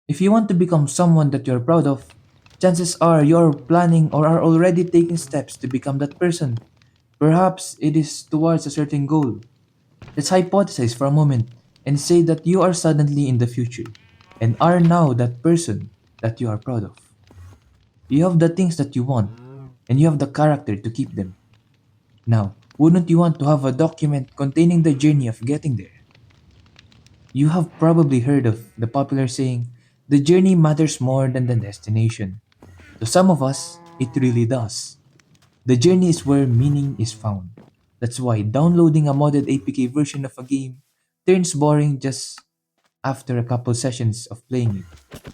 If you want to become someone that you're proud of, chances are you're planning or are already taking steps to become that person. Perhaps it is towards a certain goal. Let's hypothesize for a moment and say that you are suddenly in the future and are now that person that you are proud of. You have the things that you want and you have the character to keep them. Now, wouldn't you want to have a document containing the journey of getting there? You have probably heard of the popular saying, the journey matters more than the destination. To some of us, it really does. The journey is where meaning is found. That's why downloading a modded APK version of a game turns boring just after a couple sessions of playing it.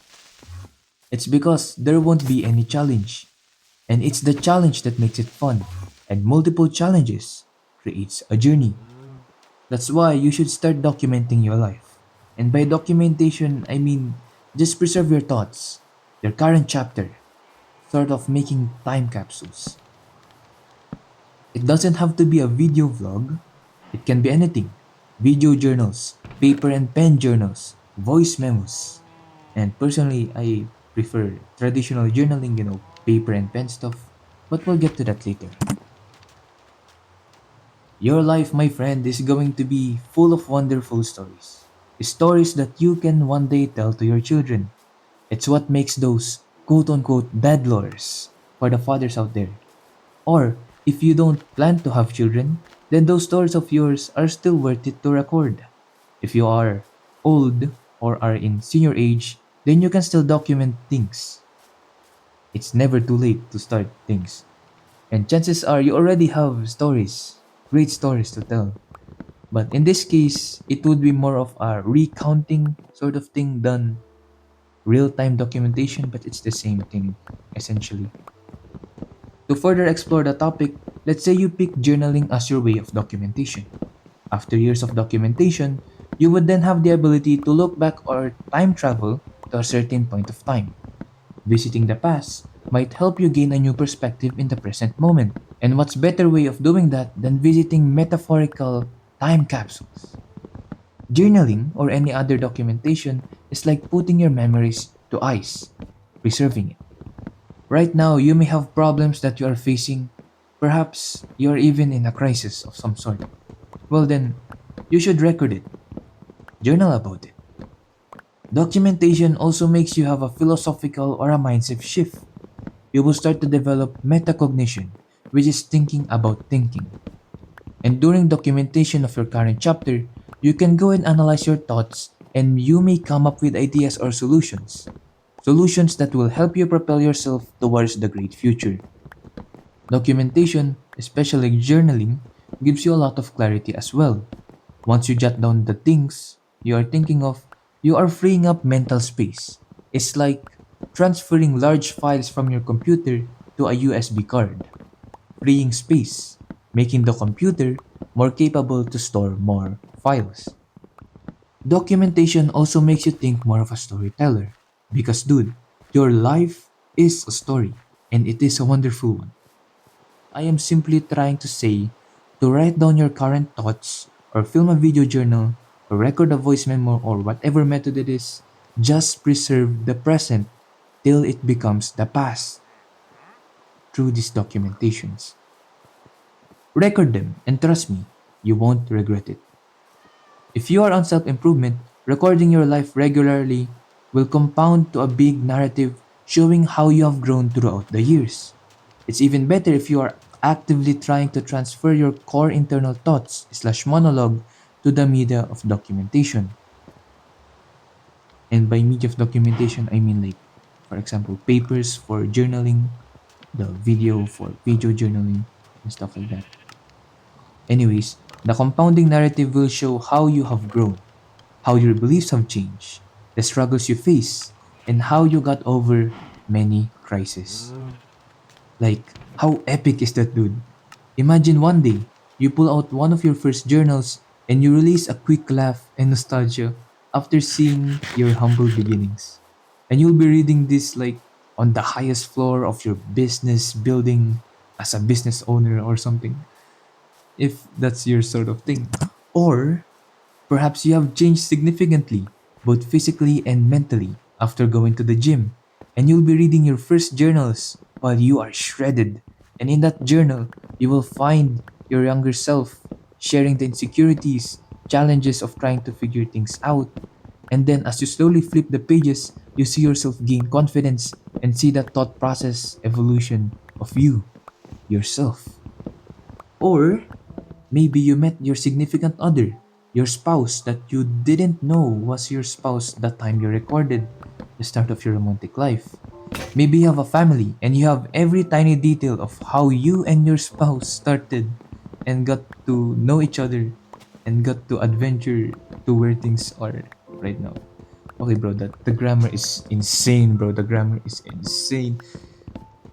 It's because there won't be any challenge. And it's the challenge that makes it fun. And multiple challenges creates a journey. That's why you should start documenting your life. And by documentation, I mean just preserve your thoughts, your current chapter, sort of making time capsules. It doesn't have to be a video vlog, it can be anything. Video journals, paper and pen journals, voice memos. And personally, I prefer traditional journaling, paper and pen stuff. But we'll get to that later. Your life, my friend, is going to be full of wonderful stories. Stories that you can one day tell to your children. It's what makes those quote unquote bad lawyers for the fathers out there. Or if you don't plan to have children, then those stories of yours are still worth it to record. If you are old or are in senior age, then you can still document things. It's never too late to start things. And chances are you already have stories, great stories to tell. But in this case, it would be more of a recounting sort of thing than real time documentation, but it's the same thing essentially. To further explore the topic, let's say you pick journaling as your way of documentation. After years of documentation, you would then have the ability to look back or time travel to a certain point of time. Visiting the past might help you gain a new perspective in the present moment. And what's better way of doing that than visiting metaphorical time capsules? Journaling or any other documentation is like putting your memories to ice, preserving it. Right now, you may have problems that you are facing. Perhaps you are even in a crisis of some sort. Well, then, you should record it, journal about it. Documentation also makes you have a philosophical or a mindset shift. You will start to develop metacognition, which is thinking about thinking. And during documentation of your current chapter, you can go and analyze your thoughts and you may come up with ideas or solutions. Solutions that will help you propel yourself towards the great future. Documentation, especially journaling, gives you a lot of clarity as well. Once you jot down the things you are thinking of, you are freeing up mental space. It's like transferring large files from your computer to a USB card, freeing space, making the computer more capable to store more files. Documentation also makes you think more of a storyteller. Because, dude, your life is a story, and it is a wonderful one. I am simply trying to say to write down your current thoughts, or film a video journal, or record a voice memo, or whatever method it is. Just preserve the present till it becomes the past through these documentations. Record them, and trust me, you won't regret it. If you are on self improvement, recording your life regularly will compound to a big narrative showing how you have grown throughout the years. It's even better if you are actively trying to transfer your core internal thoughts slash monologue to the media of documentation. And by media of documentation, I mean like, for example, papers for journaling, the video for video journaling, and stuff like that. Anyways, the compounding narrative will show how you have grown, how your beliefs have changed, the struggles you face, and how you got over many crises. Like, how epic is that, dude? Imagine one day, you pull out one of your first journals and you release a quick laugh and nostalgia after seeing your humble beginnings. And you'll be reading this like on the highest floor of your business building as a business owner or something, if that's your sort of thing. Or perhaps you have changed significantly, both physically and mentally. after going to the gym, and you'll be reading your first journals while you are shredded. And in that journal, you will find your younger self sharing the insecurities, challenges of trying to figure things out. And then, as you slowly flip the pages, you see yourself gain confidence and see that thought process evolution of you, yourself. Or maybe you met your significant other, your spouse that you didn't know was your spouse the time you recorded the start of your romantic life. Maybe you have a family and you have every tiny detail of how you and your spouse started and got to know each other and got to adventure to where things are right now. Okay, bro, that the grammar is insane, bro. The grammar is insane.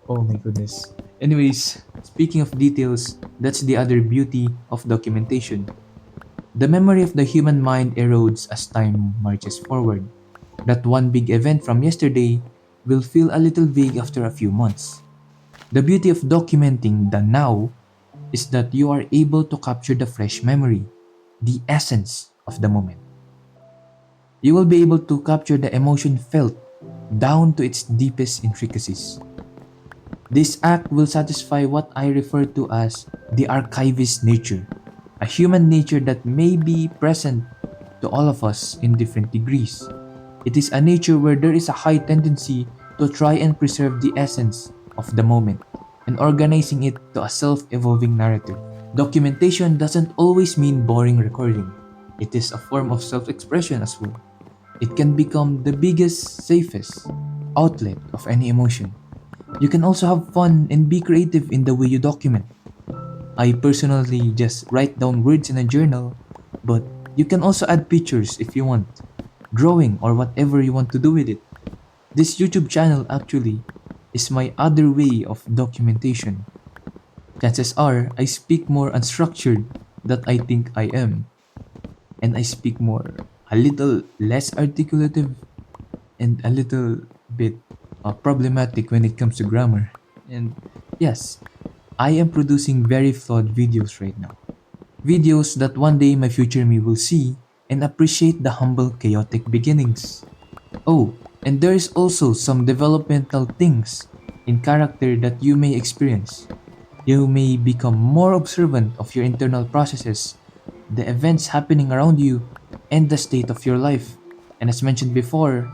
Oh my goodness. Anyways, speaking of details, that's the other beauty of documentation. The memory of the human mind erodes as time marches forward. That one big event from yesterday will feel a little vague after a few months. The beauty of documenting the now is that you are able to capture the fresh memory, the essence of the moment. You will be able to capture the emotion felt down to its deepest intricacies. This act will satisfy what I refer to as the archivist nature, a human nature that may be present to all of us in different degrees. It is a nature where there is a high tendency to try and preserve the essence of the moment and organizing it to a self evolving narrative. Documentation doesn't always mean boring recording, it is a form of self expression as well. It can become the biggest, safest outlet of any emotion. You can also have fun and be creative in the way you document. I personally just write down words in a journal, but you can also add pictures if you want, drawing or whatever you want to do with it. This YouTube channel actually is my other way of documentation. Chances are I speak more unstructured than I think I am, and I speak more a little less articulative and a little bit problematic when it comes to grammar. And yes, I am producing very flawed videos right now. Videos that one day my future me will see and appreciate the humble, chaotic beginnings. Oh, and there is also some developmental things in character that you may experience. You may become more observant of your internal processes, the events happening around you, and the state of your life. And as mentioned before,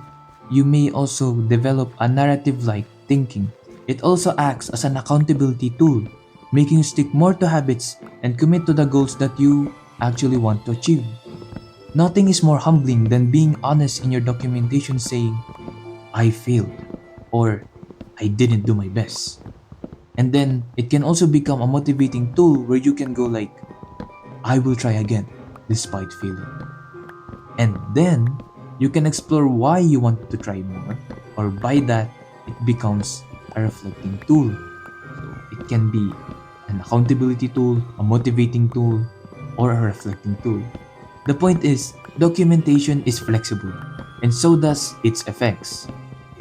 you may also develop a narrative like thinking. It also acts as an accountability tool, making you stick more to habits and commit to the goals that you actually want to achieve. Nothing is more humbling than being honest in your documentation saying, I failed, or I didn't do my best. And then it can also become a motivating tool where you can go like, I will try again despite failing. And then you can explore why you want to try more, or by that, it becomes a reflecting tool. So it can be an accountability tool, a motivating tool, or a reflecting tool. The point is, documentation is flexible, and so does its effects.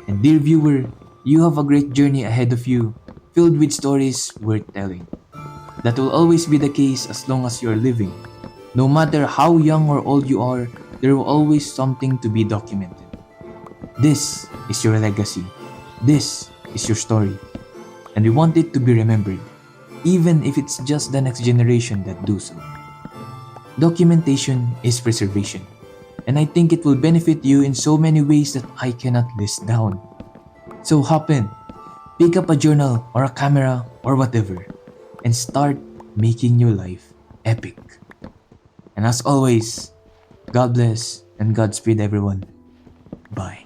And dear viewer, you have a great journey ahead of you, filled with stories worth telling. That will always be the case as long as you are living. No matter how young or old you are, there will always something to be documented. This is your legacy. This is your story. And we want it to be remembered, even if it's just the next generation that do so. Documentation is preservation, and I think it will benefit you in so many ways that I cannot list down. So hop in, pick up a journal or a camera or whatever, and start making your life epic. And as always, God bless and Godspeed everyone. Bye.